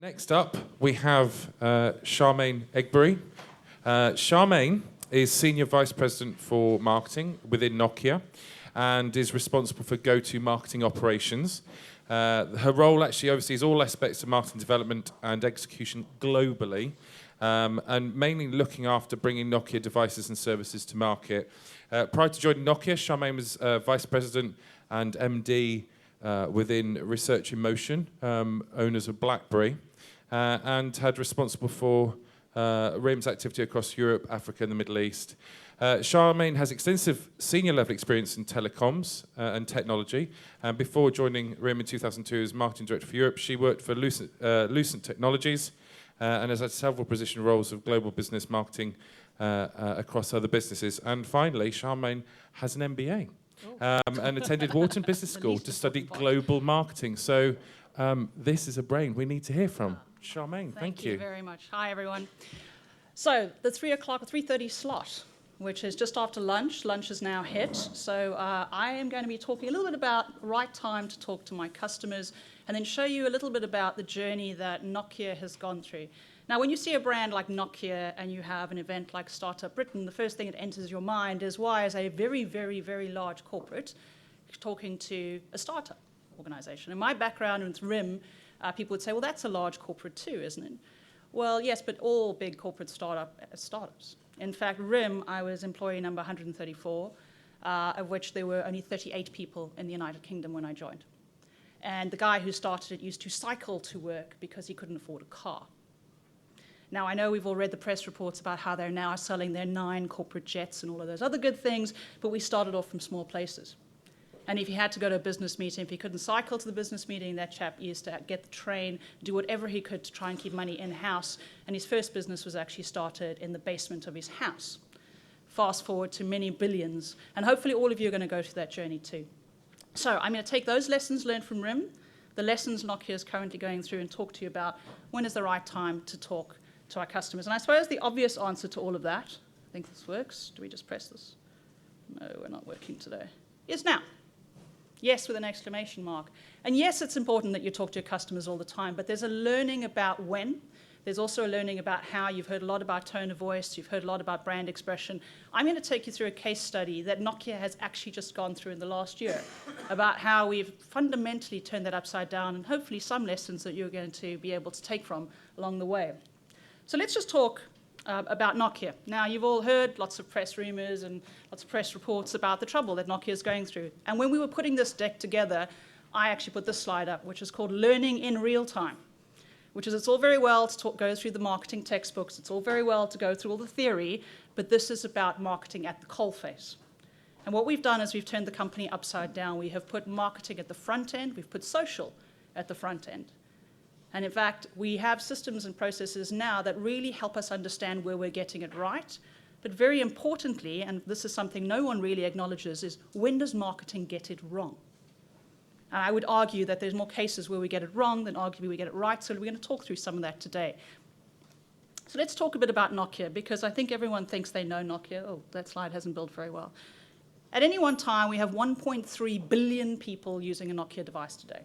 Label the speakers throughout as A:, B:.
A: Next up, we have Charmaine Eggberry. Charmaine is Senior Vice President for Marketing within Nokia and is responsible for go-to marketing operations. Her role actually oversees all aspects of marketing development and execution globally, and mainly looking after bringing Nokia devices and services to market. Prior to joining Nokia, Charmaine was Vice President and MD within Research in Motion, owners of BlackBerry, and had responsible for RIM's activity across Europe, Africa, and the Middle East. Charmaine has extensive senior level experience in telecoms and technology. And before joining RIM in 2002 as Marketing Director for Europe, she worked for Lucent Technologies and has had several position roles of global business marketing across other businesses. And finally, Charmaine has an MBA and attended Wharton Business School to study global marketing. So this is a brain we need to hear from. Charmaine, thank you.
B: Thank you very much. Hi, everyone. So the 3:30 slot, which is just after lunch. Lunch is now hit. So I am going to be talking a little bit about right time to talk to my customers and then show you a little bit about the journey that Nokia has gone through. Now, when you see a brand like Nokia and you have an event like Startup Britain, the first thing that enters your mind is why is a very, very, very large corporate talking to a startup organization. In my background with RIM, people would say, well, that's a large corporate too, isn't it? Well, yes, but all big corporate startups. In fact, RIM, I was employee number 134, of which there were only 38 people in the United Kingdom when I joined. And the guy who started it used to cycle to work because he couldn't afford a car. Now, I know we've all read the press reports about how they're now selling their 9 corporate jets and all of those other good things, but we started off from small places. And if he had to go to a business meeting, if he couldn't cycle to the business meeting, that chap used to get the train, do whatever he could to try and keep money in-house. And his first business was actually started in the basement of his house. Fast forward to many billions. And hopefully all of you are going to go through that journey too. So I'm going to take those lessons learned from RIM, the lessons Nokia is currently going through, and talk to you about when is the right time to talk to our customers. And I suppose the obvious answer to all of that, I think this works. Do we just press this? No, we're not working today. Is now. Yes, with an exclamation mark. And yes, it's important that you talk to your customers all the time, but there's a learning about when. There's also a learning about how. You've heard a lot about tone of voice. You've heard a lot about brand expression. I'm going to take you through a case study that Nokia has actually just gone through in the last year about how we've fundamentally turned that upside down and hopefully some lessons that you're going to be able to take from along the way. So let's just talk about Nokia. Now, you've all heard lots of press rumors and lots of press reports about the trouble that Nokia is going through. And when we were putting this deck together, I actually put this slide up, which is called Learning in Real Time, which is it's all very well to go through the marketing textbooks. It's all very well to go through all the theory, but this is about marketing at the coalface. And what we've done is we've turned the company upside down. We have put marketing at the front end. We've put social at the front end. And in fact, we have systems and processes now that really help us understand where we're getting it right. But very importantly, and this is something no one really acknowledges, is when does marketing get it wrong? And I would argue that there's more cases where we get it wrong than arguably we get it right, so we're going to talk through some of that today. So let's talk a bit about Nokia, because I think everyone thinks they know Nokia. Oh, that slide hasn't built very well. At any one time, we have 1.3 billion people using a Nokia device today.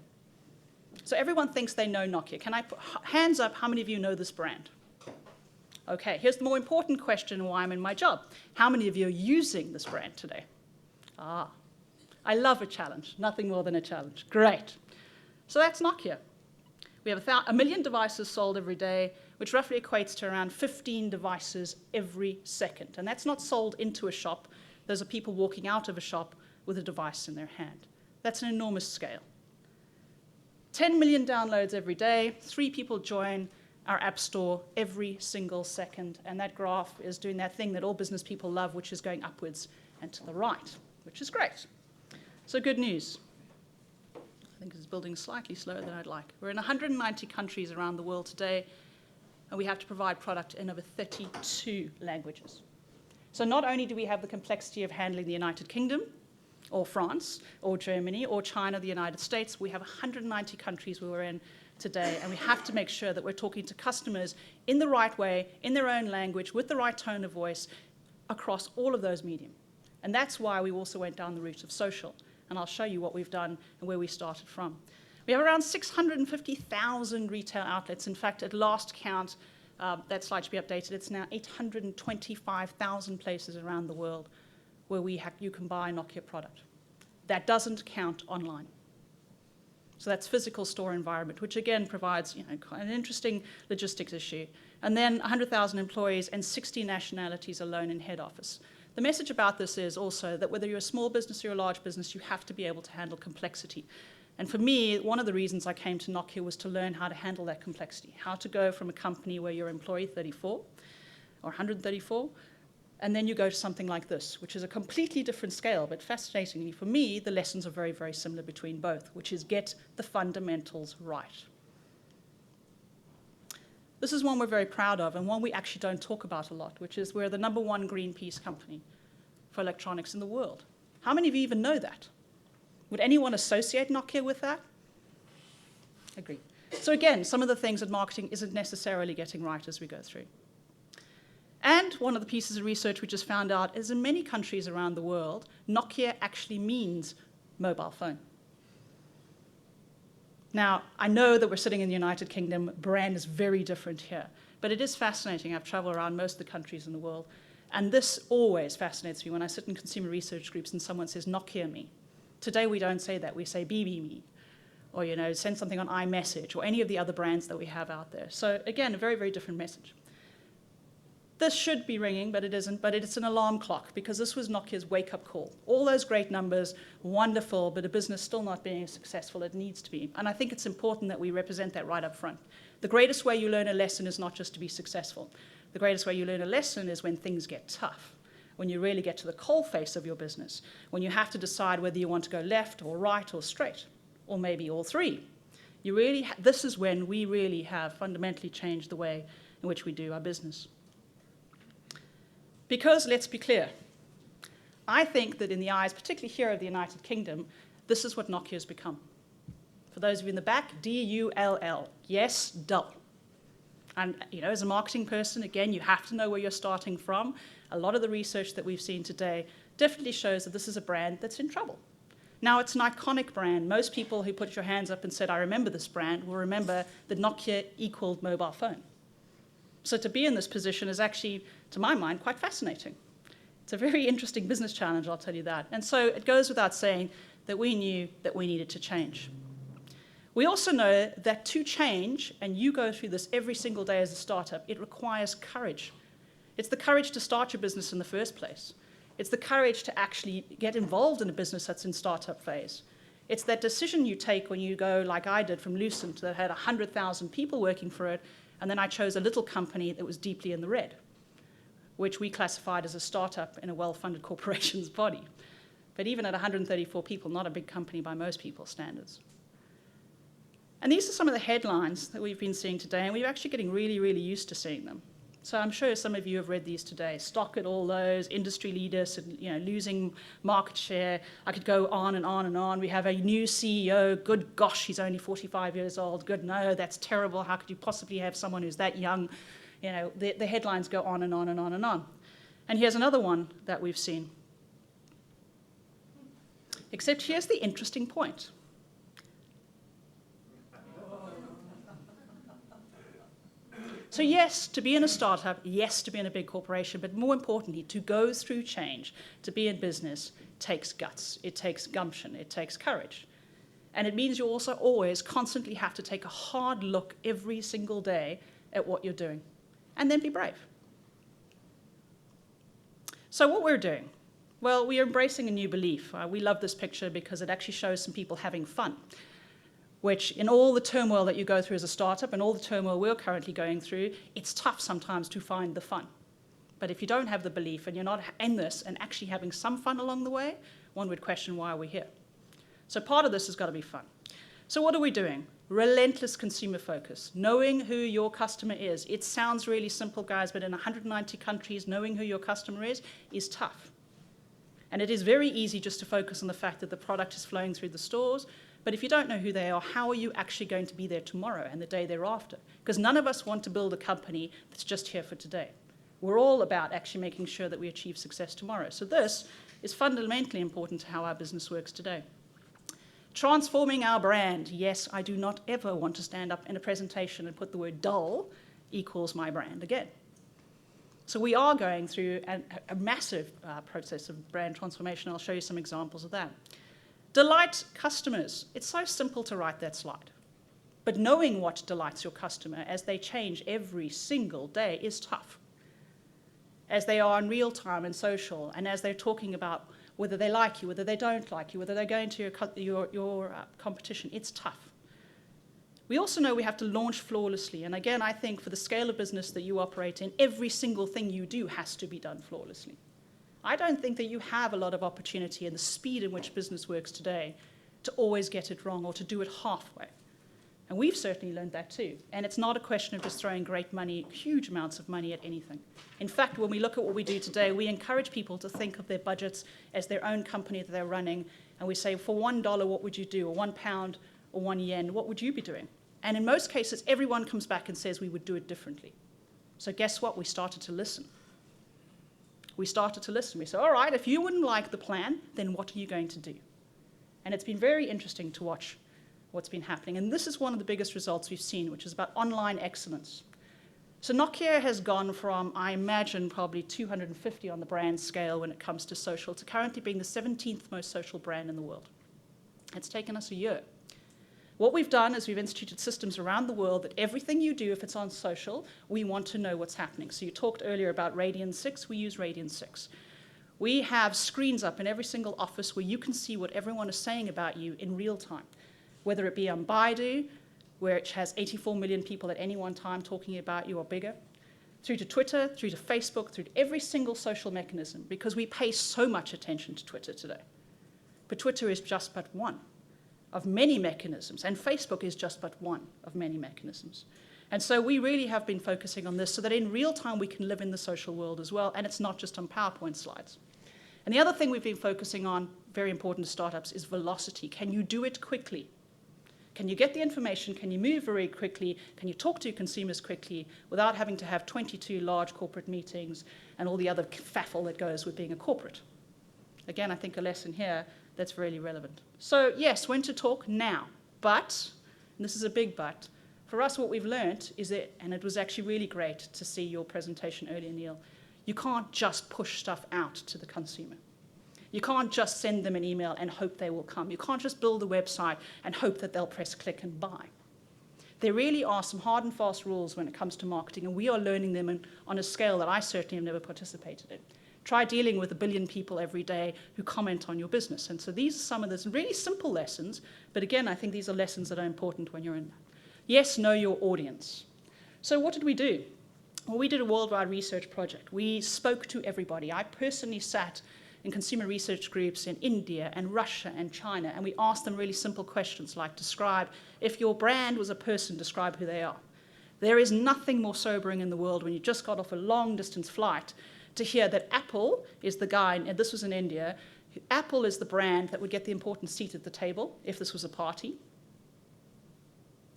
B: So everyone thinks they know Nokia. Can I put hands up, how many of you know this brand? Okay, here's the more important question why I'm in my job. How many of you are using this brand today? I love a challenge, nothing more than a challenge. Great. So that's Nokia. We have 1 million devices sold every day, which roughly equates to around 15 devices every second. And that's not sold into a shop. Those are people walking out of a shop with a device in their hand. That's an enormous scale. 10 million downloads every day, 3 people join our app store every single second, and that graph is doing that thing that all business people love, which is going upwards and to the right, which is great. So good news. I think it's building slightly slower than I'd like. We're in 190 countries around the world today, and we have to provide product in over 32 languages. So not only do we have the complexity of handling the United Kingdom, or France, or Germany, or China, the United States. We have 190 countries where we're in today, and we have to make sure that we're talking to customers in the right way, in their own language, with the right tone of voice, across all of those medium. And that's why we also went down the route of social. And I'll show you what we've done and where we started from. We have around 650,000 retail outlets. In fact, at last count, that slide should be updated, it's now 825,000 places around the world where you can buy a Nokia product. That doesn't count online. So that's physical store environment, which again provides quite an interesting logistics issue. And then 100,000 employees and 60 nationalities alone in head office. The message about this is also that whether you're a small business or a large business, you have to be able to handle complexity. And for me, one of the reasons I came to Nokia was to learn how to handle that complexity, how to go from a company where you're employee 34 or 134, and then you go to something like this, which is a completely different scale, but fascinatingly for me, the lessons are very, very similar between both, which is get the fundamentals right. This is one we're very proud of and one we actually don't talk about a lot, which is we're the #1 Greenpeace company for electronics in the world. How many of you even know that? Would anyone associate Nokia with that? Agree. So again, some of the things that marketing isn't necessarily getting right as we go through. And one of the pieces of research we just found out is in many countries around the world, Nokia actually means mobile phone. Now, I know that we're sitting in the United Kingdom, brand is very different here, but it is fascinating. I've traveled around most of the countries in the world, and this always fascinates me when I sit in consumer research groups and someone says, Nokia me. Today we don't say that, we say BB me, or send something on iMessage, or any of the other brands that we have out there. So again, a very, very different message. This should be ringing, but it isn't, but it's an alarm clock, because this was Nokia's wake-up call. All those great numbers, wonderful, but a business still not being as successful as it needs to be. And I think it's important that we represent that right up front. The greatest way you learn a lesson is not just to be successful. The greatest way you learn a lesson is when things get tough, when you really get to the coalface of your business, when you have to decide whether you want to go left or right or straight, or maybe all three. This is when we really have fundamentally changed the way in which we do our business. Because, let's be clear, I think that in the eyes, particularly here of the United Kingdom, this is what Nokia has become. For those of you in the back, D-U-L-L. Yes, dull. And as a marketing person, again, you have to know where you're starting from. A lot of the research that we've seen today definitely shows that this is a brand that's in trouble. Now, it's an iconic brand. Most people who put your hands up and said, I remember this brand, will remember that Nokia equaled mobile phone. So to be in this position is actually, to my mind, quite fascinating. It's a very interesting business challenge, I'll tell you that. And so it goes without saying that we knew that we needed to change. We also know that to change, and you go through this every single day as a startup, it requires courage. It's the courage to start your business in the first place. It's the courage to actually get involved in a business that's in startup phase. It's that decision you take when you go, like I did, from Lucent that had 100,000 people working for it, and then I chose a little company that was deeply in the red, which we classified as a startup in a well-funded corporation's body. But even at 134 people, not a big company by most people's standards. And these are some of the headlines that we've been seeing today, and we're actually getting really, really used to seeing them. So I'm sure some of you have read these today. Stock at all lows, industry leaders, losing market share. I could go on and on and on. We have a new CEO. Good gosh, he's only 45 years old. Good, no, that's terrible. How could you possibly have someone who's that young? The headlines go on and on and on and on. And here's another one that we've seen. Except here's the interesting point. So yes, to be in a startup, yes, to be in a big corporation, but more importantly, to go through change, to be in business, takes guts, it takes gumption, it takes courage. And it means you also always constantly have to take a hard look every single day at what you're doing, and then be brave. So what we're doing? Well, we are embracing a new belief. We love this picture because it actually shows some people having fun, which in all the turmoil that you go through as a startup and all the turmoil we're currently going through, it's tough sometimes to find the fun. But if you don't have the belief and you're not in this and actually having some fun along the way, one would question why we're here. So part of this has got to be fun. So what are we doing? Relentless consumer focus, knowing who your customer is. It sounds really simple, guys, but in 190 countries, knowing who your customer is tough. And it is very easy just to focus on the fact that the product is flowing through the stores. But if you don't know who they are, how are you actually going to be there tomorrow and the day thereafter? Because none of us want to build a company that's just here for today. We're all about actually making sure that we achieve success tomorrow. So this is fundamentally important to how our business works today. Transforming our brand. Yes, I do not ever want to stand up in a presentation and put the word dull equals my brand again. So we are going through a massive process of brand transformation. I'll show you some examples of that. Delight customers. It's so simple to write that slide. But knowing what delights your customer as they change every single day is tough. As they are in real time and social, and as they're talking about whether they like you, whether they don't like you, whether they're going to your competition, it's tough. We also know we have to launch flawlessly. And again, I think for the scale of business that you operate in, every single thing you do has to be done flawlessly. I don't think that you have a lot of opportunity in the speed in which business works today to always get it wrong or to do it halfway. And we've certainly learned that too. And it's not a question of just throwing great money, huge amounts of money at anything. In fact, when we look at what we do today, we encourage people to think of their budgets as their own company that they're running. And we say, for $1, what would you do? Or £1 or £1, what would you be doing? And in most cases, everyone comes back and says we would do it differently. So guess what? We started to listen. We started to listen. We said, all right, if you wouldn't like the plan, then what are you going to do? And it's been very interesting to watch what's been happening. And this is one of the biggest results we've seen, which is about online excellence. So Nokia has gone from, I imagine, probably 250 on the brand scale when it comes to social to currently being the 17th most social brand in the world. It's taken us a year. What we've done is we've instituted systems around the world that everything you do, if it's on social, we want to know what's happening. So you talked earlier about Radian 6. We use Radian 6. We have screens up in every single office where you can see what everyone is saying about you in real time, whether it be on Baidu, which has 84 million people at any one time talking about you or bigger, through to Twitter, through to Facebook, through to every single social mechanism, because we pay so much attention to Twitter today. But Twitter is just but one of many mechanisms, and Facebook is just but one of many mechanisms. And so we really have been focusing on this so that in real time we can live in the social world as well, and it's not just on PowerPoint slides. And the other thing we've been focusing on, very important to startups, is velocity. Can you do it quickly? Can you get the information? Can you move very quickly? Can you talk to consumers quickly without having to have 22 large corporate meetings and all the other faffle that goes with being a corporate? Again, I think a lesson here that's really relevant. So yes, when to talk now. But, and this is a big but, for us what we've learned is that, and it was actually really great to see your presentation earlier, Neil, you can't just push stuff out to the consumer. You can't just send them an email and hope they will come. You can't just build a website and hope that they'll press click and buy. There really are some hard and fast rules when it comes to marketing, and we are learning them on a scale that I certainly have never participated in. Try dealing with 1 billion people every day who comment on your business. And so these are some of the really simple lessons, but again, I think these are lessons that are important when you're in that. Yes, know your audience. So what did we do? Well, we did a worldwide research project. We spoke to everybody. I personally sat in consumer research groups in India and Russia and China, and we asked them really simple questions like, describe, if your brand was a person, describe who they are. There is nothing more sobering in the world when you just got off a long-distance flight to hear that Apple is the guy, and this was in India, Apple is the brand that would get the important seat at the table if this was a party,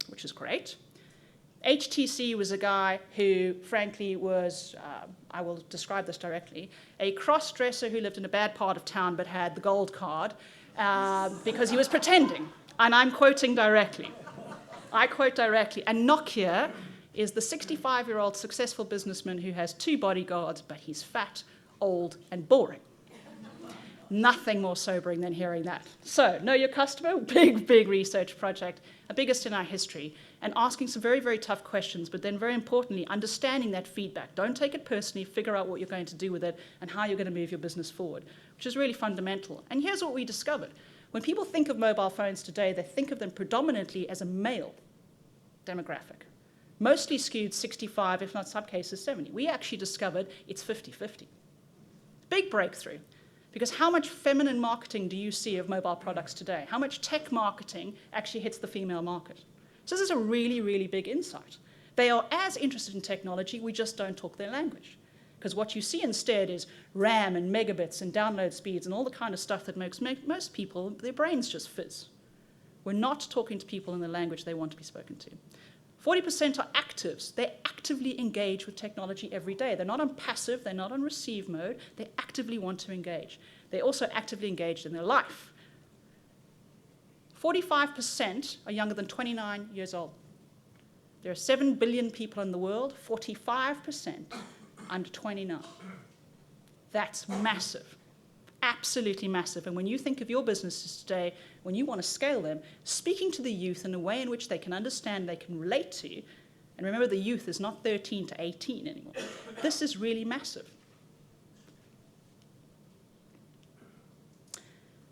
B: which is great. HTC was a guy who, frankly, was, I will describe this directly, a cross-dresser who lived in a bad part of town but had the gold card because he was pretending. And I'm quoting directly. I quote directly. And Nokia is the 65-year-old successful businessman who has 2 bodyguards, but he's fat, old, and boring. Nothing more sobering than hearing that. So, know your customer, big research project, the biggest in our history, and asking some very, very tough questions, but then very importantly, understanding that feedback. Don't take it personally, figure out what you're going to do with it and how you're going to move your business forward, which is really fundamental. And here's what we discovered. When people think of mobile phones today, they think of them predominantly as a male demographic, mostly skewed 65, if not some cases 70. We actually discovered it's 50-50. Big breakthrough. Because how much feminine marketing do you see of mobile products today? How much tech marketing actually hits the female market? So this is a really, really big insight. They are as interested in technology, we just don't talk their language. Because what you see instead is RAM and megabits and download speeds and all the kind of stuff that makes most people, their brains just fizz. We're not talking to people in the language they want to be spoken to. 40% are actives. They actively engage with technology every day. They're not on passive, they're not on receive mode. They actively want to engage. They also actively engage in their life. 45% are younger than 29 years old. There are 7 billion people in the world, 45% under 29. That's massive, absolutely massive. And when you think of your businesses today, when you want to scale them, speaking to the youth in a way in which they can understand, they can relate to, and remember the youth is not 13 to 18 anymore. This is really massive.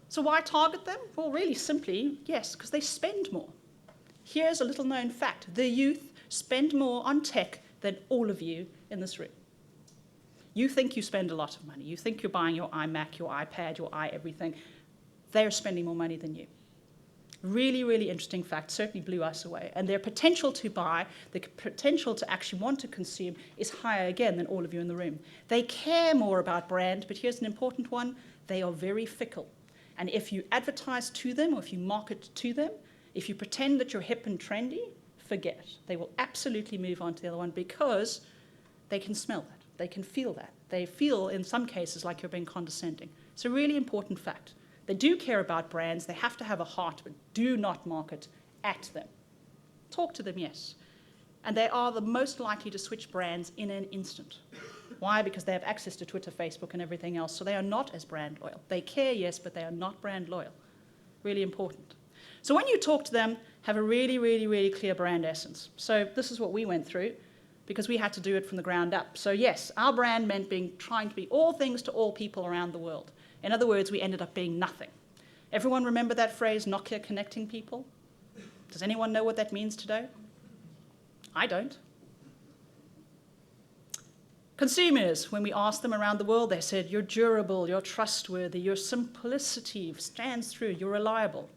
B: So why target them? Well, really simply, yes, because they spend more. Here's a little known fact. The youth spend more on tech than all of you in this room. You think you spend a lot of money. You think you're buying your iMac, your iPad, your everything. They're spending more money than you. Really, really interesting fact. Certainly blew us away. And their potential to buy, the potential to actually want to consume is higher again than all of you in the room. They care more about brand, but here's an important one. They are very fickle. And if you advertise to them or if you market to them, if you pretend that you're hip and trendy, forget it. They will absolutely move on to the other one because they can smell that. They can feel that. They feel, in some cases, like you're being condescending. It's a really important fact. They do care about brands. They have to have a heart, but do not market at them. Talk to them, yes. And they are the most likely to switch brands in an instant. Why? Because they have access to Twitter, Facebook, and everything else, so they are not as brand loyal. They care, yes, but they are not brand loyal. Really important. So when you talk to them, have a really, really, really clear brand essence. So this is what we went through, because we had to do it from the ground up. So yes, our brand meant trying to be all things to all people around the world. In other words, we ended up being nothing. Everyone remember that phrase, Nokia connecting people? Does anyone know what that means today? I don't. Consumers, when we asked them around the world, they said, you're durable, you're trustworthy, your simplicity stands through, you're reliable.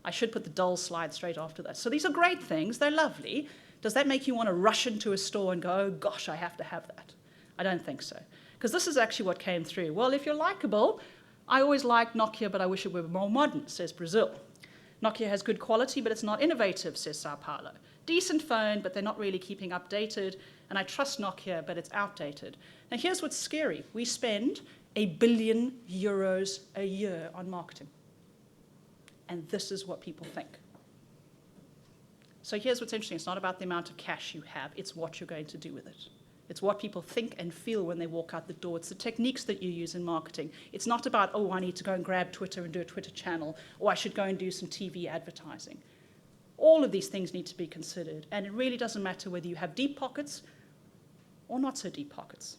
B: I should put the dull slide straight after that. So these are great things, they're lovely. Does that make you want to rush into a store and go, oh gosh, I have to have that? I don't think so. Because this is actually what came through. Well, if you're likable, I always liked Nokia, but I wish it were more modern, says Brazil. Nokia has good quality, but it's not innovative, says Sao Paulo. Decent phone, but they're not really keeping updated. And I trust Nokia, but it's outdated. Now, here's what's scary. We spend €1 billion a year on marketing. And this is what people think. So here's what's interesting. It's not about the amount of cash you have. It's what you're going to do with it. It's what people think and feel when they walk out the door. It's the techniques that you use in marketing. It's not about, oh, I need to go and grab Twitter and do a Twitter channel, or I should go and do some TV advertising. All of these things need to be considered. And it really doesn't matter whether you have deep pockets or not so deep pockets.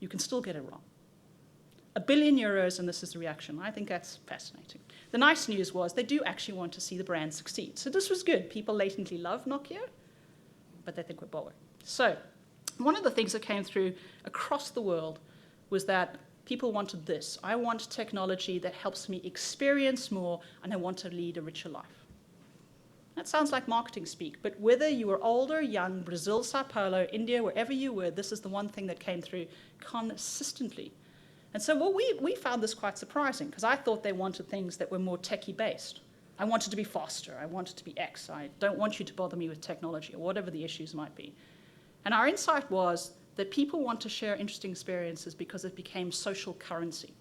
B: You can still get it wrong. €1 billion, and this is the reaction. I think that's fascinating. The nice news was they do actually want to see the brand succeed. So this was good. People latently love Nokia, but they think we're boring. So one of the things that came through across the world was that people wanted this. I want technology that helps me experience more, and I want to lead a richer life. That sounds like marketing speak, but whether you were older, young, Brazil, Sao Paulo, India, wherever you were, this is the one thing that came through consistently. And so we found this quite surprising, because I thought they wanted things that were more techie-based. I wanted to be faster. I wanted to be X. I don't want you to bother me with technology, or whatever the issues might be. And our insight was that people want to share interesting experiences because it became social currency.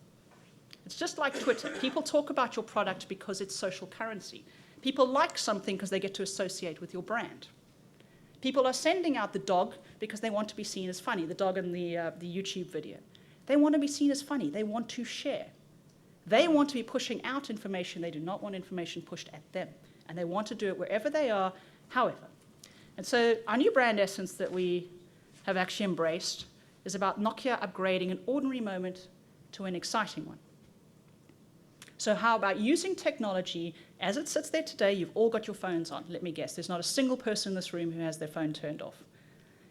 B: It's just like Twitter. People talk about your product because it's social currency. People like something because they get to associate with your brand. People are sending out the dog because they want to be seen as funny, the dog in the YouTube video. They want to be seen as funny. They want to share. They want to be pushing out information. They do not want information pushed at them. And they want to do it wherever they are, however. And so our new brand essence that we have actually embraced is about Nokia upgrading an ordinary moment to an exciting one. So how about using technology as it sits there today? You've all got your phones on. Let me guess, there's not a single person in this room who has their phone turned off.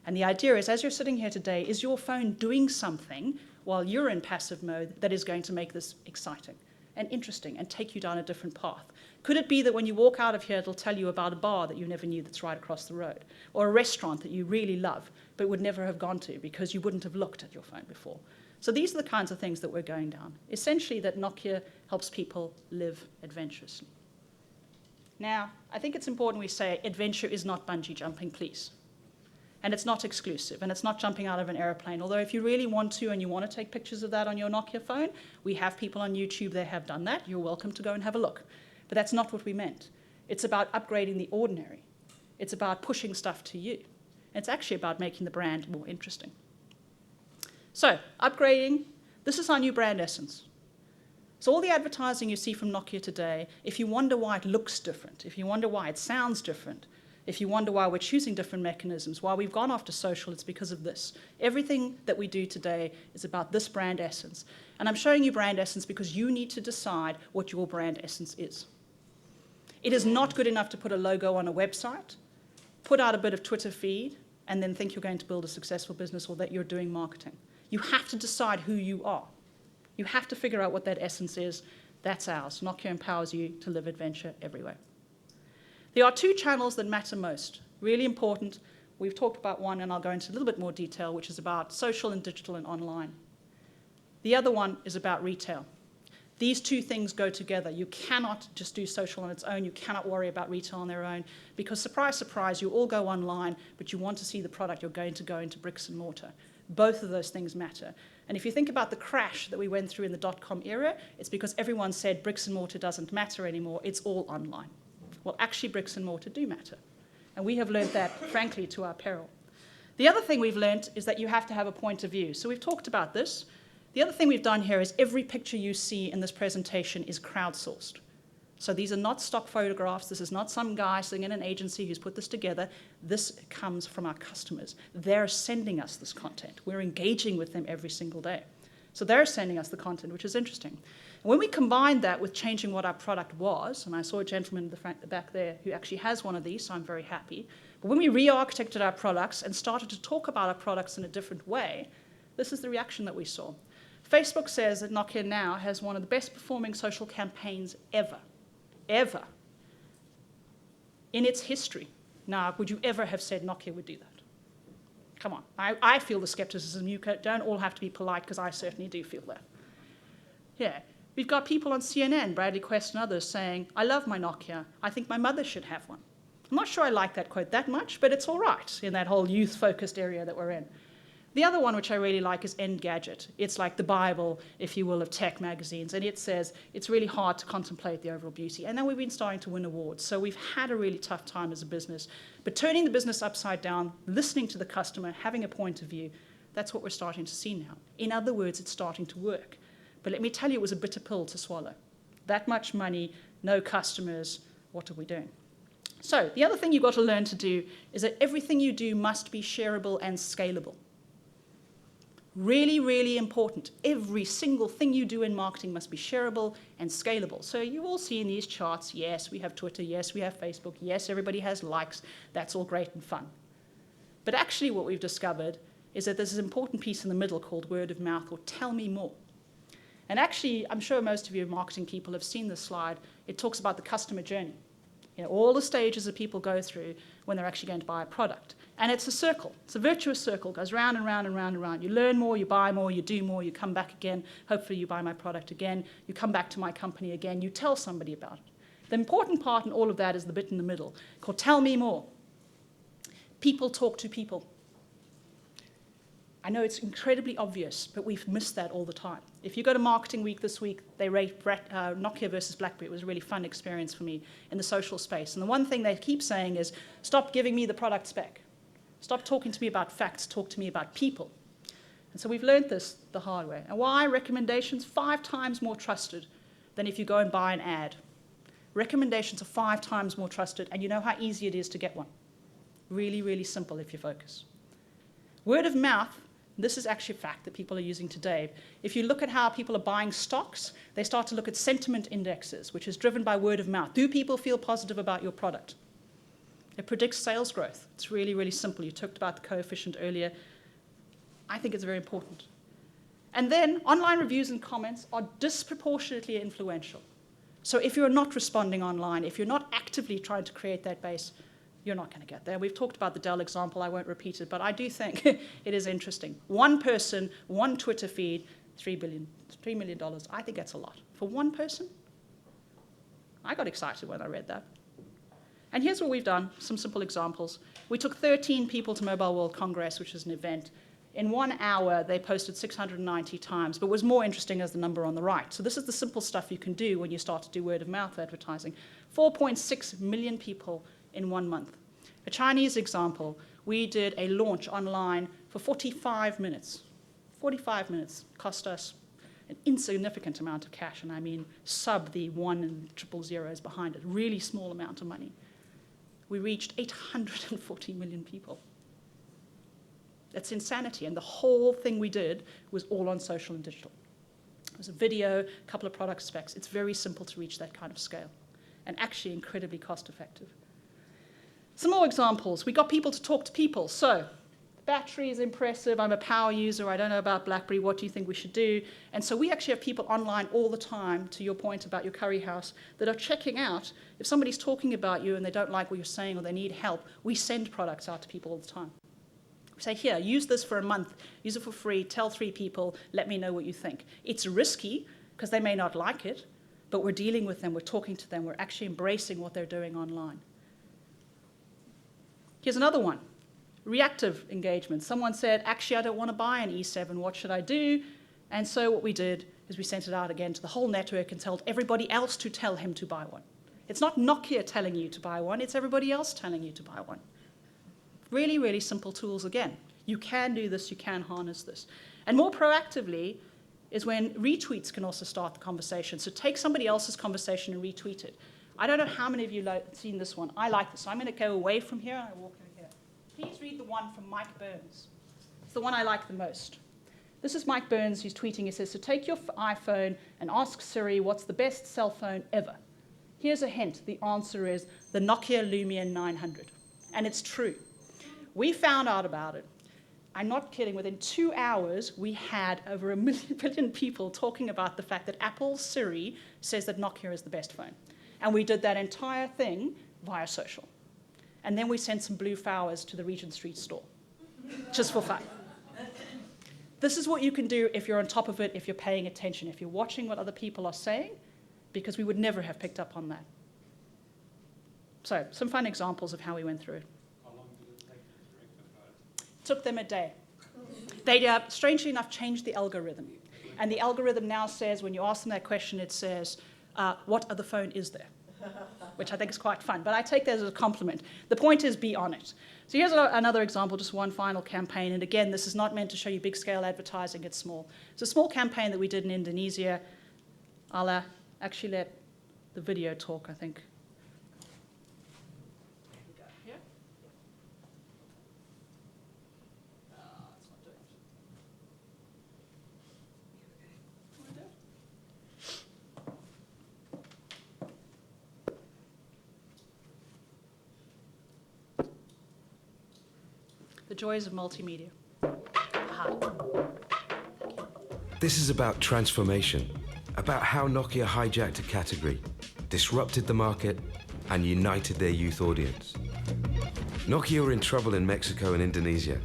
B: And the idea is, as you're sitting here today, is your phone doing something while you're in passive mode that is going to make this exciting and interesting and take you down a different path? Could it be that when you walk out of here, it'll tell you about a bar that you never knew that's right across the road, or a restaurant that you really love but would never have gone to because you wouldn't have looked at your phone before? So these are the kinds of things that we're going down. Essentially, that Nokia helps people live adventurously. Now, I think it's important we say adventure is not bungee jumping, please. And it's not exclusive, and it's not jumping out of an airplane. Although if you really want to and you want to take pictures of that on your Nokia phone, we have people on YouTube that have done that. You're welcome to go and have a look. But that's not what we meant. It's about upgrading the ordinary. It's about pushing stuff to you. It's actually about making the brand more interesting. So, upgrading, this is our new brand essence. So all the advertising you see from Nokia today, if you wonder why it looks different, if you wonder why it sounds different, if you wonder why we're choosing different mechanisms, why we've gone after social, it's because of this. Everything that we do today is about this brand essence. And I'm showing you brand essence because you need to decide what your brand essence is. It is not good enough to put a logo on a website, put out a bit of Twitter feed, and then think you're going to build a successful business or that you're doing marketing. You have to decide who you are. You have to figure out what that essence is. That's ours. Nokia empowers you to live adventure everywhere. There are two channels that matter most, really important. We've talked about one, and I'll go into a little bit more detail, which is about social and digital and online. The other one is about retail. These two things go together. You cannot just do social on its own. You cannot worry about retail on their own because, surprise, surprise, you all go online, but you want to see the product. You're going to go into bricks and mortar. Both of those things matter. And if you think about the crash that we went through in the dot-com era, it's because everyone said bricks and mortar doesn't matter anymore. It's all online. Well, actually, bricks and mortar do matter. And we have learned that, frankly, to our peril. The other thing we've learned is that you have to have a point of view. So we've talked about this. The other thing we've done here is every picture you see in this presentation is crowdsourced. So these are not stock photographs. This is not some guy sitting in an agency who's put this together. This comes from our customers. They're sending us this content. We're engaging with them every single day. So they're sending us the content, which is interesting. And when we combine that with changing what our product was, and I saw a gentleman in the back there who actually has one of these, so I'm very happy. But when we re-architected our products and started to talk about our products in a different way, this is the reaction that we saw. Facebook says that Nokia now has one of the best performing social campaigns ever in its history. Now, would you ever have said Nokia would do that? Come on. I feel the skepticism. You don't all have to be polite because I certainly do feel that. Yeah. We've got people on CNN, Bradley Quest and others, saying, I love my Nokia. I think my mother should have one. I'm not sure I like that quote that much, but it's all right in that whole youth-focused area that we're in. The other one, which I really like, is Engadget. It's like the Bible, if you will, of tech magazines. And it says it's really hard to contemplate the overall beauty. And then we've been starting to win awards. So we've had a really tough time as a business. But turning the business upside down, listening to the customer, having a point of view, that's what we're starting to see now. In other words, it's starting to work. But let me tell you, it was a bitter pill to swallow. That much money, no customers, what are we doing? So the other thing you've got to learn to do is that everything you do must be shareable and scalable. Really, really important. Every single thing you do in marketing must be shareable and scalable. So you all see in these charts, yes, we have Twitter, yes, we have Facebook, yes, everybody has likes. That's all great and fun. But actually what we've discovered is that there's an important piece in the middle called word of mouth, or tell me more. And actually, I'm sure most of you marketing people have seen this slide. It talks about the customer journey. You know, all the stages that people go through when they're actually going to buy a product. And it's a circle. It's a virtuous circle. It goes round and round and round and round. You learn more, you buy more, you do more, you come back again. Hopefully you buy my product again. You come back to my company again. You tell somebody about it. The important part in all of that is the bit in the middle called tell me more. People talk to people. I know it's incredibly obvious, but we've missed that all the time. If you go to Marketing Week this week, they rate Nokia versus BlackBerry. It was a really fun experience for me in the social space. And the one thing they keep saying is, stop giving me the product spec. Stop talking to me about facts. Talk to me about people. And so we've learned this the hard way. And why? Recommendations 5 times more trusted than if you go and buy an ad. Recommendations are 5 times more trusted, and you know how easy it is to get one. Really, really simple if you focus. Word of mouth. This is actually a fact that people are using today. If you look at how people are buying stocks, they start to look at sentiment indexes, which is driven by word of mouth. Do people feel positive about your product? It predicts sales growth. It's really, really simple. You talked about the coefficient earlier. I think it's very important. And then online reviews and comments are disproportionately influential. So if you're not responding online, if you're not actively trying to create that base, you're not going to get there. We've talked about the Dell example. I won't repeat it, but I do think it is interesting. One person, one Twitter feed, $3 million. I think that's a lot. For one person? I got excited when I read that. And here's what we've done, some simple examples. We took 13 people to Mobile World Congress, which is an event In 1 hour, they posted 690 times, but what's more interesting is the number on the right. So this is the simple stuff you can do when you start to do word-of-mouth advertising. 4.6 million people in 1 month. A Chinese example, we did a launch online for 45 minutes. 45 minutes cost us an insignificant amount of cash, and I mean sub the 1 and triple zeros behind it, really small amount of money. We reached 840 million people. That's insanity, and the whole thing we did was all on social and digital. It was a video, a couple of product specs. It's very simple to reach that kind of scale, and actually incredibly cost-effective. Some more examples. We got people to talk to people. So, the battery is impressive. I'm a power user. I don't know about BlackBerry. What do you think we should do? And so we actually have people online all the time, to your point about your curry house, that are checking out. If somebody's talking about you and they don't like what you're saying or they need help, we send products out to people all the time. We say, here, use this for a month, use it for free, tell 3 people, let me know what you think. It's risky, because they may not like it, but we're dealing with them, we're talking to them, we're actually embracing what they're doing online. Here's another one, reactive engagement. Someone said, actually, I don't want to buy an E7, what should I do? And so what we did is we sent it out again to the whole network and told everybody else to tell him to buy one. It's not Nokia telling you to buy one, it's everybody else telling you to buy one. Really, really simple tools again. You can do this, you can harness this. And more proactively is when retweets can also start the conversation. So take somebody else's conversation and retweet it. I don't know how many of you have seen this one. I like this. So I'm going to go away from here and I walk over here. Please read the one from Mike Burns. It's the one I like the most. This is Mike Burns who's tweeting. He says, so take your iPhone and ask Siri what's the best cell phone ever. Here's a hint. The answer is the Nokia Lumia 900. And it's true. We found out about it. I'm not kidding. Within 2 hours, we had over 1 million people talking about the fact that Apple's Siri says that Nokia is the best phone. And we did that entire thing via social. And then we sent some blue flowers to the Regent Street store, just for fun. This is what you can do if you're on top of it, if you're paying attention, if you're watching what other people are saying, because we would never have picked up on that. So, some fun examples of how we went through it. Took them a day. They, strangely enough, changed the algorithm. And the algorithm now says, when you ask them that question, it says, what other phone is there? Which I think is quite fun. But I take that as a compliment. The point is, be on it. So here's another example, just one final campaign. And again, this is not meant to show you big-scale advertising. It's small. It's a small campaign that we did in Indonesia. I'll actually let the video talk, I think. The joys of multimedia.
C: This is about transformation, about how Nokia hijacked a category, disrupted the market, and united their youth audience. Nokia were in trouble in Mexico and Indonesia.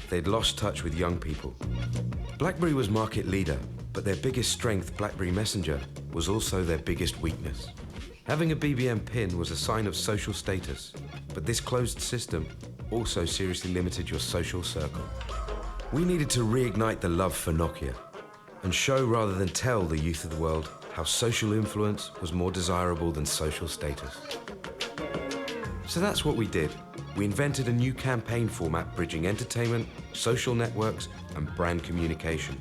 C: They'd lost touch with young people. BlackBerry was market leader, but their biggest strength, BlackBerry Messenger, was also their biggest weakness. Having a BBM pin was a sign of social status, but this closed system also seriously limited your social circle. We needed to reignite the love for Nokia and show rather than tell the youth of the world how social influence was more desirable than social status. So that's what we did. We invented a new campaign format bridging entertainment, social networks, and brand communication.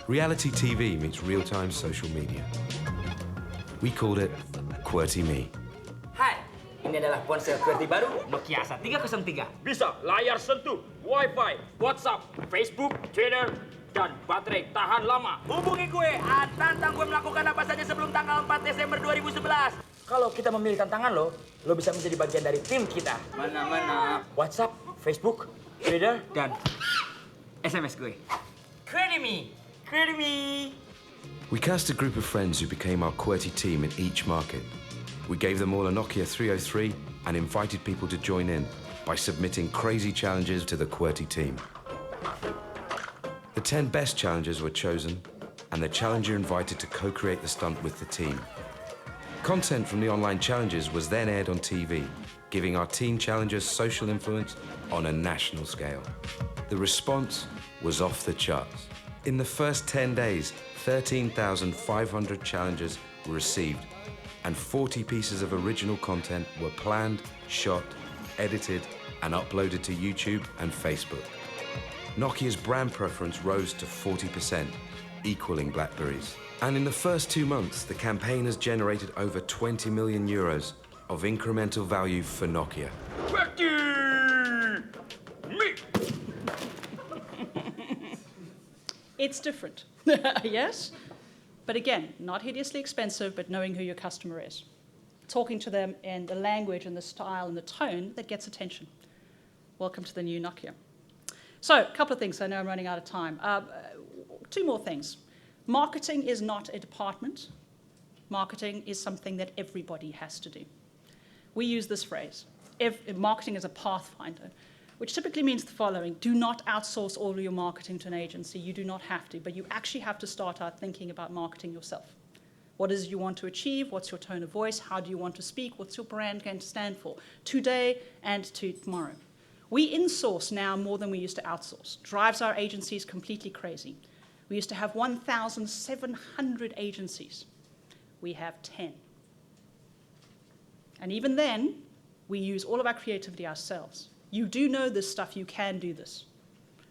C: Reality TV meets real-time social media. We called it QWERTY Me.
D: Hai, ini adalah ponsel QWERTY baru Nokia Asa 303. Bisa layar sentuh, Wi-Fi, WhatsApp, Facebook, Twitter, dan baterai tahan lama. Hubungi gue, tantang gue melakukan apa saja sebelum tanggal 4 Desember 2011. Kalau kita memilih tantangan lo bisa menjadi bagian dari tim kita. Mana-mana. WhatsApp, Facebook, Twitter, dan SMS gue. QWERTY Me, QWERTY Me.
C: We cast a group of friends who became our QWERTY team in each market. We gave them all a Nokia 303 and invited people to join in by submitting crazy challenges to the QWERTY team. The 10 best challengers were chosen, and the challenger invited to co-create the stunt with the team. Content from the online challenges was then aired on TV, giving our teen challengers social influence on a national scale. The response was off the charts. In the first 10 days, 13,500 challenges were received, and 40 pieces of original content were planned, shot, edited, and uploaded to YouTube and Facebook. Nokia's brand preference rose to 40%, equaling BlackBerry's. And in the first 2 months, the campaign has generated over 20 million euros of incremental value for Nokia.
B: It's different, yes? But again, not hideously expensive, but knowing who your customer is. Talking to them in the language and the style and the tone that gets attention. Welcome to the new Nokia. So, a couple of things. I know I'm running out of time. 2 more things. Marketing is not a department. Marketing is something that everybody has to do. We use this phrase. Marketing is a pathfinder, which typically means the following. Do not outsource all of your marketing to an agency. You do not have to, but you actually have to start out thinking about marketing yourself. What is it you want to achieve? What's your tone of voice? How do you want to speak? What's your brand going to stand for today and tomorrow? We insource now more than we used to outsource. Drives our agencies completely crazy. We used to have 1,700 agencies. We have 10. And even then, we use all of our creativity ourselves. You do know this stuff, you can do this.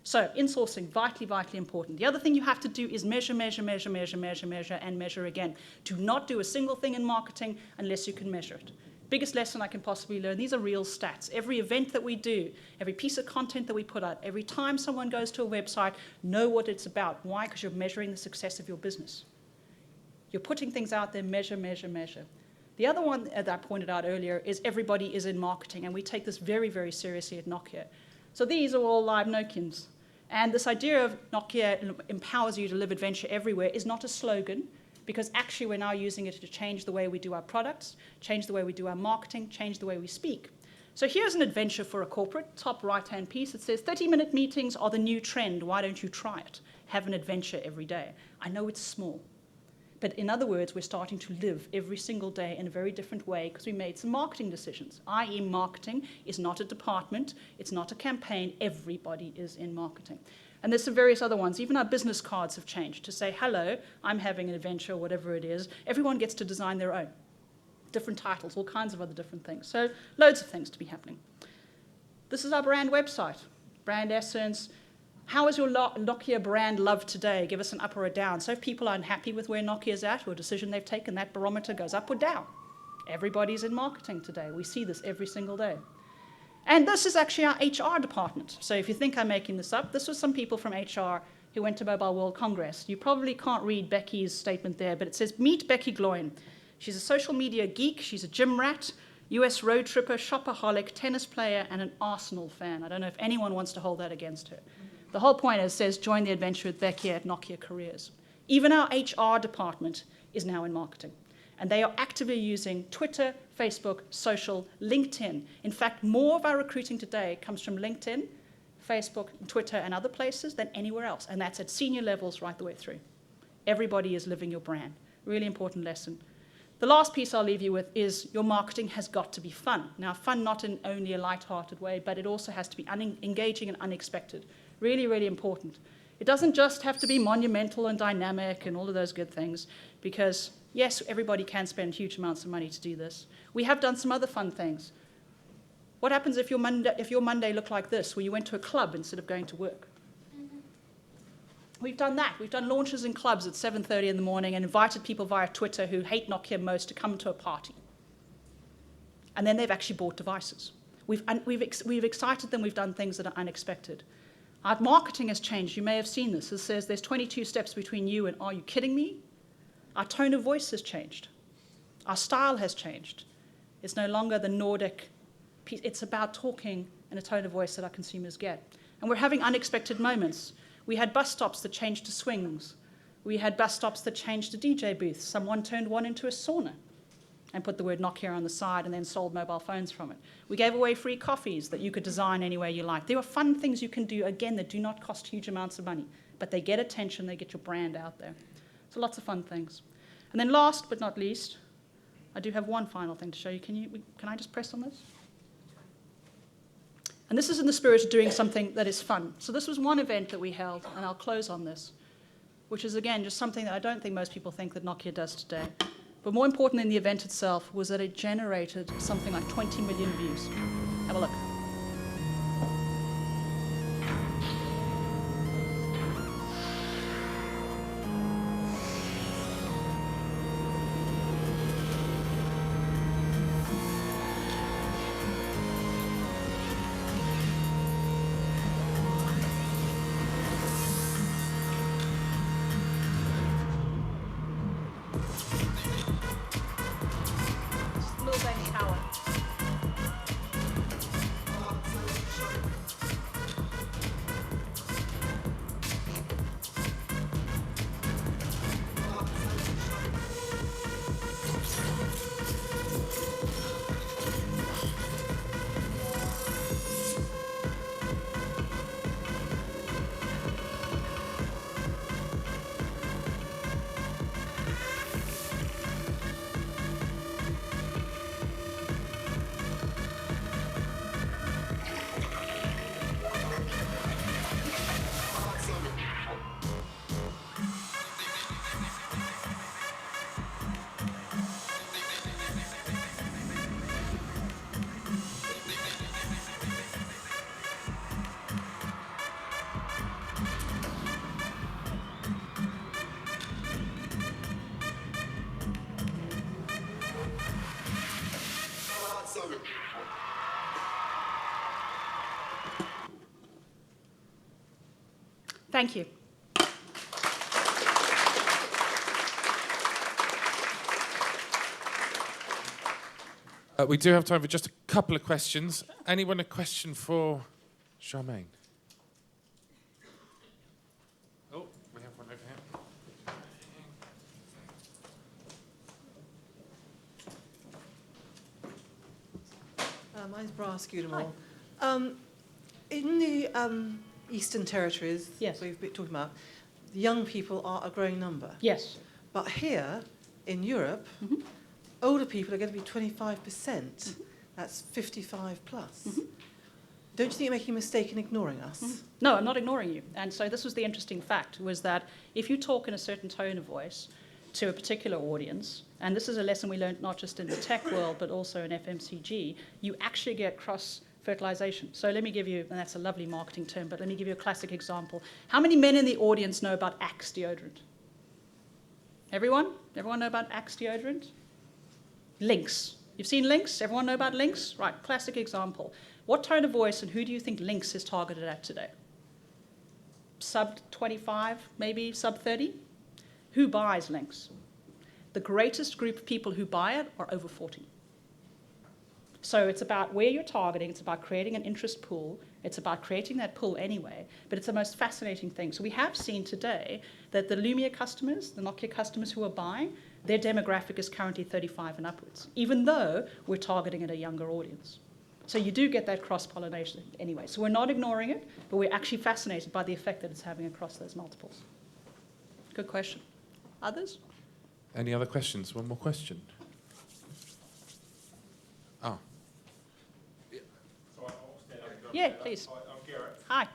B: So, insourcing, vitally, vitally important. The other thing you have to do is measure, measure, measure, measure, measure, measure, and measure again. Do not do a single thing in marketing unless you can measure it. Biggest lesson I can possibly learn, these are real stats. Every event that we do, every piece of content that we put out, every time someone goes to a website, know what it's about. Why? Because you're measuring the success of your business. You're putting things out there, measure, measure, measure. The other one that I pointed out earlier is everybody is in marketing, and we take this very, very seriously at Nokia. So these are all live Nokians. And this idea of Nokia empowers you to live adventure everywhere is not a slogan, because actually we're now using it to change the way we do our products, change the way we do our marketing, change the way we speak. So here's an adventure for a corporate, top right-hand piece. It says 30-minute meetings are the new trend. Why don't you try it? Have an adventure every day. I know it's small. But in other words, we're starting to live every single day in a very different way because we made some marketing decisions, i.e. marketing is not a department, it's not a campaign, everybody is in marketing. And there's some various other ones. Even our business cards have changed to say, hello, I'm having an adventure, or whatever it is. Everyone gets to design their own. Different titles, all kinds of other different things. So loads of things to be happening. This is our brand website, brand essence. How is your Nokia brand loved today? Give us an up or a down. So if people are unhappy with where Nokia is at or a decision they've taken, that barometer goes up or down. Everybody's in marketing today. We see this every single day. And this is actually our HR department. So if you think I'm making this up, this was some people from HR who went to Mobile World Congress. You probably can't read Becky's statement there, but it says, meet Becky Gloin. She's a social media geek. She's a gym rat, US road tripper, shopaholic, tennis player, and an Arsenal fan. I don't know if anyone wants to hold that against her. The whole point is, says, join the adventure with Becky at Nokia Careers. Even our HR department is now in marketing. And they are actively using Twitter, Facebook, social, LinkedIn. In fact, more of our recruiting today comes from LinkedIn, Facebook, Twitter, and other places than anywhere else. And that's at senior levels right the way through. Everybody is living your brand. Really important lesson. The last piece I'll leave you with is your marketing has got to be fun. Now, fun not in only a light-hearted way, but it also has to be engaging and unexpected. Really, really important. It doesn't just have to be monumental and dynamic and all of those good things, because, yes, everybody can spend huge amounts of money to do this. We have done some other fun things. What happens if your Monday looked like this, where you went to a club instead of going to work? We've done that. We've done launches in clubs at 7:30 in the morning and invited people via Twitter who hate Nokia most to come to a party. And then they've actually bought devices. We've excited them. We've done things that are unexpected. Our marketing has changed. You may have seen this. It says there's 22 steps between you and are you kidding me? Our tone of voice has changed. Our style has changed. It's no longer the Nordic piece. It's about talking in a tone of voice that our consumers get. And we're having unexpected moments. We had bus stops that changed to swings. We had bus stops that changed to DJ booths. Someone turned one into a sauna and put the word Nokia on the side and then sold mobile phones from it. We gave away free coffees that you could design any way you like. There were fun things you can do, again, that do not cost huge amounts of money, but they get attention, they get your brand out there. So lots of fun things. And then last but not least, I do have one final thing to show you. Can I just press on this? And this is in the spirit of doing something that is fun. So this was one event that we held, and I'll close on this, which is, again, just something that I don't think most people think that Nokia does today. But more important than the event itself was that it generated something like 20 million views. Have a look. Millbank Tower. Thank you.
A: We do have time for just a couple of questions. Anyone a question for Charmaine? Oh, we have one over here.
E: Mine's Bra Scudamore. In the Eastern Territories,
B: Yes.
E: we've been talking about, the young people are a growing number.
B: Yes.
E: But here in Europe, older people are going to be 25%. That's 55 plus. Don't you think you're making a mistake in ignoring us?
B: No, I'm not ignoring you. And so this was the interesting fact, was that if you talk in a certain tone of voice to a particular audience, and this is a lesson we learned not just in the tech world, but also in FMCG, you actually get cross-fertilization. So let me give you, and that's a lovely marketing term, but let me give you a classic example. How many men in the audience know about Axe deodorant? Everyone? Everyone know about Axe deodorant? Lynx. You've seen Lynx? Everyone know about Lynx? Right, classic example. What tone of voice and who do you think Lynx is targeted at today? Sub 25, maybe sub 30? Who buys Lynx? The greatest group of people who buy it are over 40. So it's about where you're targeting, it's about creating an interest pool, it's about creating that pool anyway, but it's the most fascinating thing. So we have seen today that the Lumia customers, the Nokia customers who are buying, their demographic is currently 35 and upwards, even though we're targeting at a younger audience. So you do get that cross-pollination anyway. So we're not ignoring it, but we're actually fascinated by the effect that it's having across those multiples. Good question. Others?
A: Any other questions? One more question. Oh.
B: Yeah, please.
F: Hi, I'm Garrett.
B: Hi.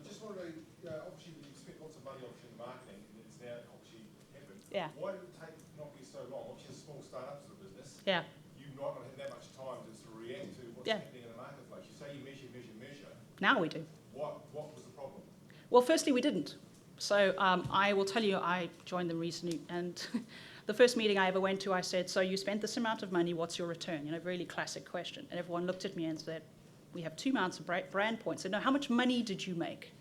F: Just wanted to, obviously you spent lots of money obviously in marketing and it's now obviously happened.
B: Yeah.
F: Why did it take Nokia so long? Obviously a small start-up as a business.
B: Yeah.
F: You might not have that much time to sort of react to what's happening in the marketplace. You say you measure.
B: Now we do.
F: What was the problem?
B: Well, firstly, we didn't. So I will tell you, I joined them recently, and the first meeting I ever went to, I said, so you spent this amount of money, what's your return? You know, really classic question. And everyone looked at me and said, we have 2 amounts of brand points. I said, no, how much money did you make?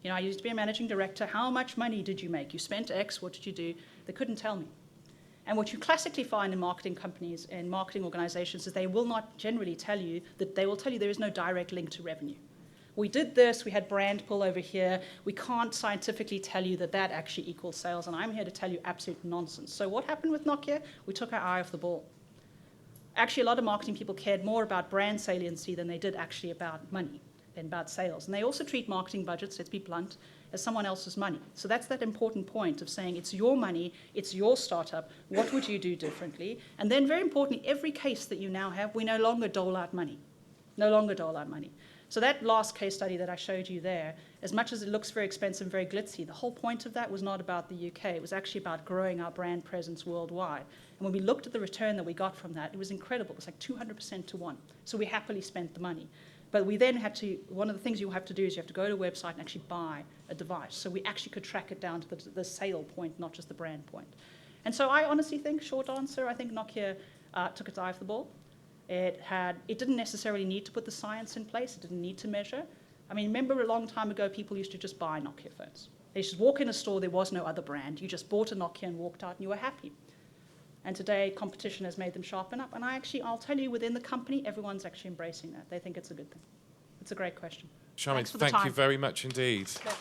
B: You know, I used to be a managing director. How much money did you make? You spent X, what did you do? They couldn't tell me. And what you classically find in marketing companies and marketing organizations is they will not generally tell you that they will tell you there is no direct link to revenue. We did this, we had brand pull over here. We can't scientifically tell you that that actually equals sales, and I'm here to tell you absolute nonsense. So what happened with Nokia? We took our eye off the ball. Actually, a lot of marketing people cared more about brand saliency than they did actually about money, than about sales. And they also treat marketing budgets, let's be blunt, as someone else's money. So that's that important point of saying it's your money, it's your startup, what would you do differently? And then very importantly, every case that you now have, we no longer dole out money. No longer dole out money. So that last case study that I showed you there, as much as it looks very expensive and very glitzy, the whole point of that was not about the UK. It was actually about growing our brand presence worldwide. And when we looked at the return that we got from that, it was incredible. It was like 200% to 1. So we happily spent the money. But we then had to, one of the things you have to do is you have to go to a website and actually buy a device. So we actually could track it down to the sale point, not just the brand point. And so I honestly think, short answer, I think Nokia took its eye off the ball. It didn't necessarily need to put the science in place. It didn't need to measure. I mean, remember a long time ago, people used to just buy Nokia phones. They used to walk in a store, there was no other brand. You just bought a Nokia and walked out and you were happy. And today, competition has made them sharpen up. And I'll tell you, within the company, everyone's actually embracing that. They think it's a good thing. It's a great question.
A: Charmaine,
B: Thanks for the
A: thank you
B: time.
A: very much indeed.
B: Okay.